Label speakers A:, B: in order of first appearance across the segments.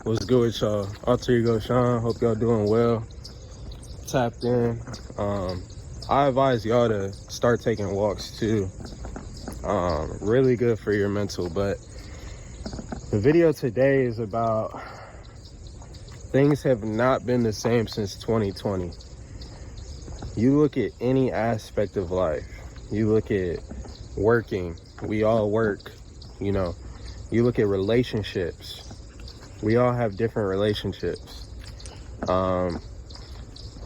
A: What's good with y'all? Alter Ego Sean. Hope y'all doing well. Tapped in. I advise y'all to start taking walks too. Really good for your mental. But the video today is about things have not been the same since 2020. You look at any aspect of life. You look at working. We all work. You look at relationships. We all have different relationships.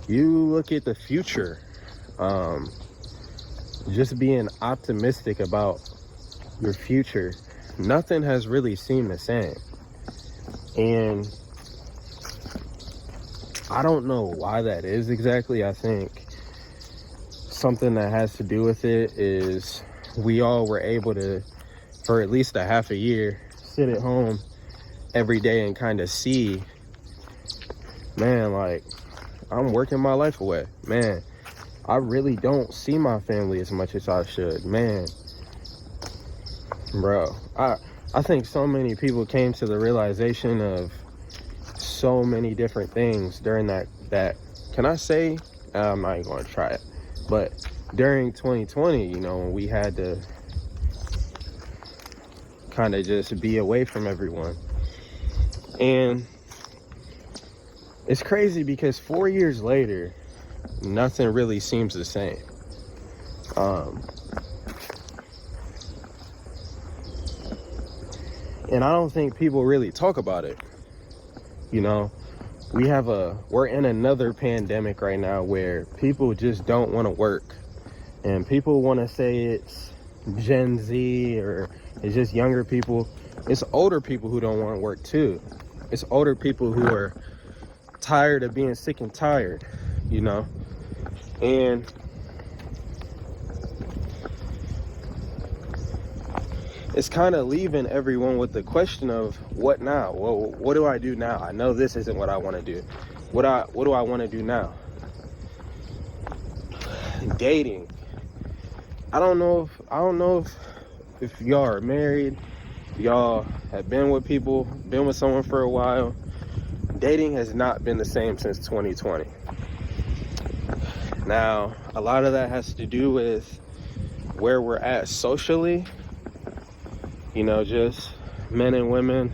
A: You look at the future. Just being optimistic about your future. Nothing has really seemed the same. And I don't know why that is exactly. I think something that has to do with it is we all were able to, for at least a half a year, sit at home every day and kind of see, man, like, I'm working my life away. Man, I really don't see my family as much as I should. Man, bro, I think so many people came to the realization of so many different things during that can I say, I'm not even going to try it, but during 2020, when we had to kind of just be away from everyone. And it's crazy because 4 years later, nothing really seems the same. And I don't think people really talk about it. We're in another pandemic right now where people just don't want to work. And people want to say it's Gen Z or it's just younger people. It's older people who don't want to work too. It's older people who are tired of being sick and tired, and it's kind of leaving everyone with the question of what now? Well, what do I do now? I know this isn't what I want to do. What do I want to do now? Dating. I don't know if y'all are married, y'all have been with someone for a while. Dating has not been the same since 2020. Now, a lot of that has to do with where we're at socially. Just men and women.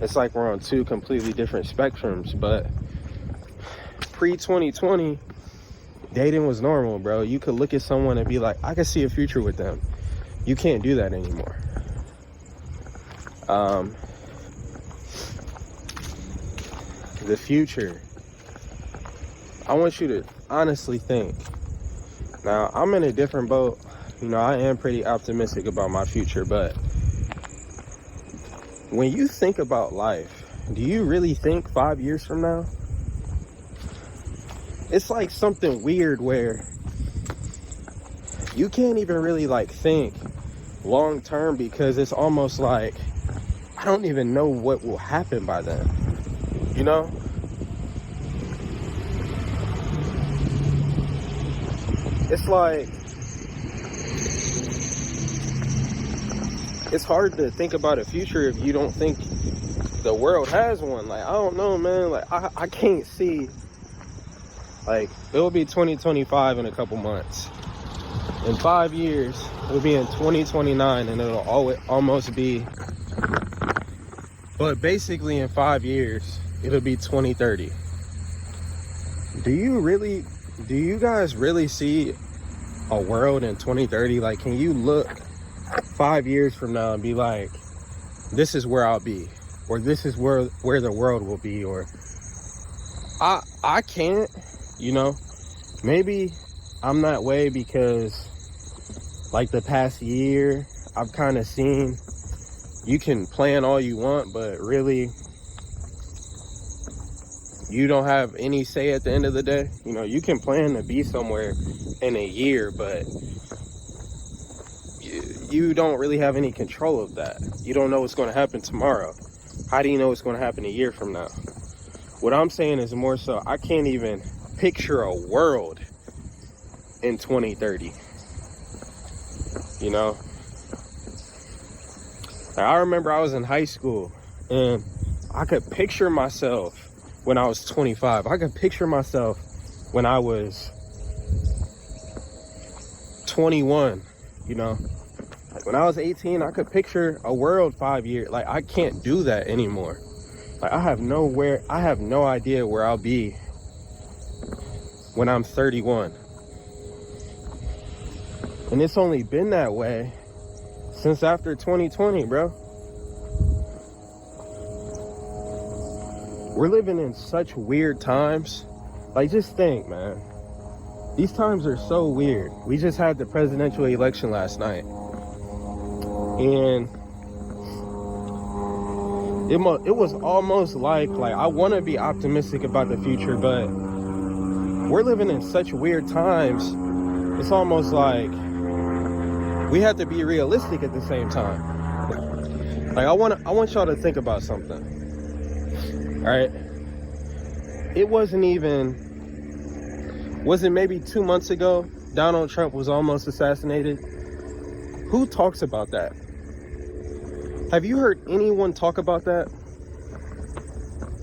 A: It's like we're on two completely different spectrums. But pre-2020, dating was normal, bro. You could look at someone and be like, I could see a future with them. You can't do that anymore. The future. I want you to honestly think. Now, I'm in a different boat. I am pretty optimistic about my future, but when you think about life, do you really think 5 years from now? It's like something weird where you can't even really think long term because it's almost like I don't even know what will happen by then. It's like it's hard to think about a future if you don't think the world has one. I don't know, man. I can't see. It'll be 2025 in a couple months. In 5 years, it'll be in 2029, and it'll almost be. But basically, in 5 years, it'll be 2030. Do you guys really see a world in 2030? Can you look 5 years from now and be like, this is where I'll be, or this is where the world will be? Or I can't, maybe I'm that way because the past year I've kind of seen you can plan all you want, but really you don't have any say at the end of the day. You can plan to be somewhere in a year, but you don't really have any control of that. You don't know what's going to happen tomorrow. How do you know what's going to happen a year from now? What I'm saying is more so, I can't even picture a world in 2030. I remember I was in high school and I could picture myself when I was 25. I could picture myself when I was 21, you know. Like when I was 18, I could picture a world 5 years. Like I can't do that anymore. Like I have no idea where I'll be when I'm 31. And it's only been that way since after 2020, bro. We're living in such weird times. Like, just think, man. These times are so weird. We just had the presidential election last night. And it was almost like I want to be optimistic about the future, but we're living in such weird times. It's almost like we have to be realistic at the same time. Like I want y'all to think about something. All right, it was maybe 2 months ago Donald Trump was almost assassinated? Who talks about that? Have you heard anyone talk about that?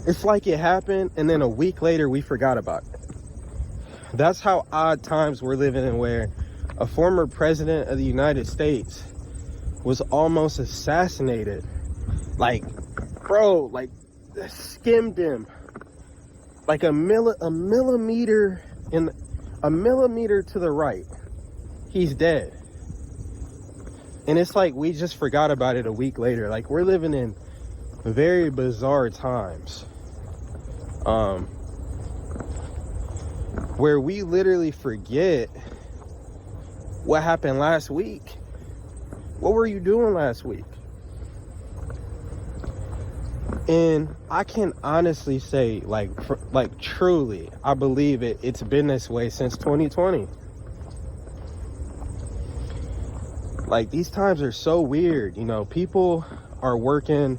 A: It's like it happened and then a week later we forgot about it. That's how odd times we're living in, where a former president of the United States was almost assassinated. Like, bro, like, skimmed him like a millimeter to the right. He's dead. And it's like we just forgot about it a week later. Like, we're living in very bizarre times, where we literally forget what happened last week. What were you doing last week? And I can honestly say, like truly, I believe it's been this way since 2020. Like, these times are so weird, you know. People are working,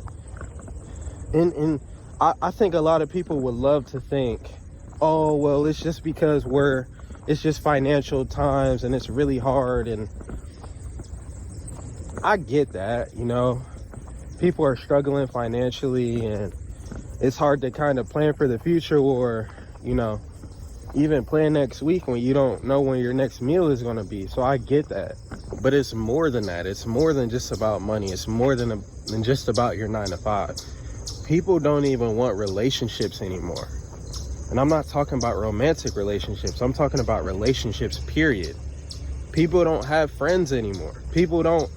A: and I think a lot of people would love to think, oh, well, it's just because it's just financial times and it's really hard. And I get that, you know. People are struggling financially and it's hard to kind of plan for the future, or, you know, even plan next week when you don't know when your next meal is going to be. So I get that. But it's more than that. It's more than just about money. It's more than just about your 9 to 5. People don't even want relationships anymore. And I'm not talking about romantic relationships. I'm talking about relationships, period. People don't have friends anymore. People don't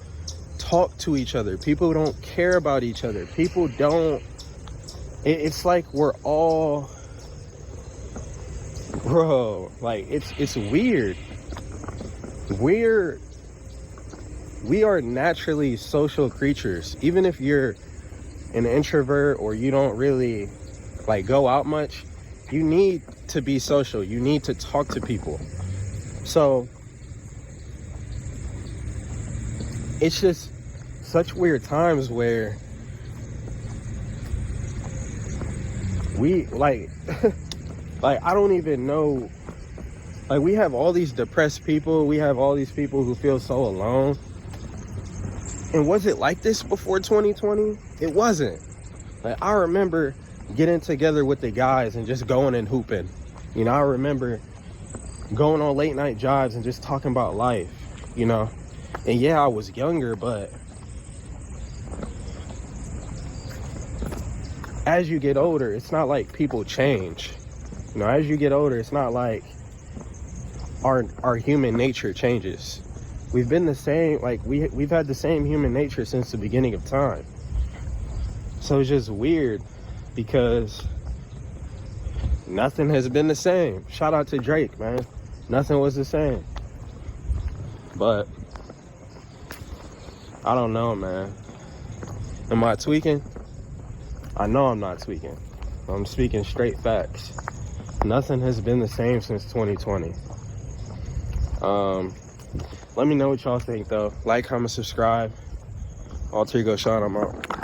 A: talk to each other. People don't care about each other. People don't. It's like we're all, bro, like it's weird. We are naturally social creatures. Even if you're an introvert or you don't really like go out much, you need to be social. You need to talk to people. So it's just such weird times where we like I don't even know. Like, we have all these depressed people. We have all these people who feel so alone. And was it like this before 2020? It wasn't. Like, I remember getting together with the guys and just going and hooping. You know, I remember going on late night drives and just talking about life, you know. And yeah, I was younger, but as you get older, it's not like people change. You know, as you get older, it's not like our human nature changes. We've been the same, like we've had the same human nature since the beginning of time. So it's just weird because nothing has been the same. Shout out to Drake, man. Nothing was the same. But I don't know, man. Am I tweaking? I know I'm not tweaking. I'm speaking straight facts. Nothing has been the same since 2020. Let me know what y'all think, though. Like, comment, subscribe. Alter Ego Sean, I'm out.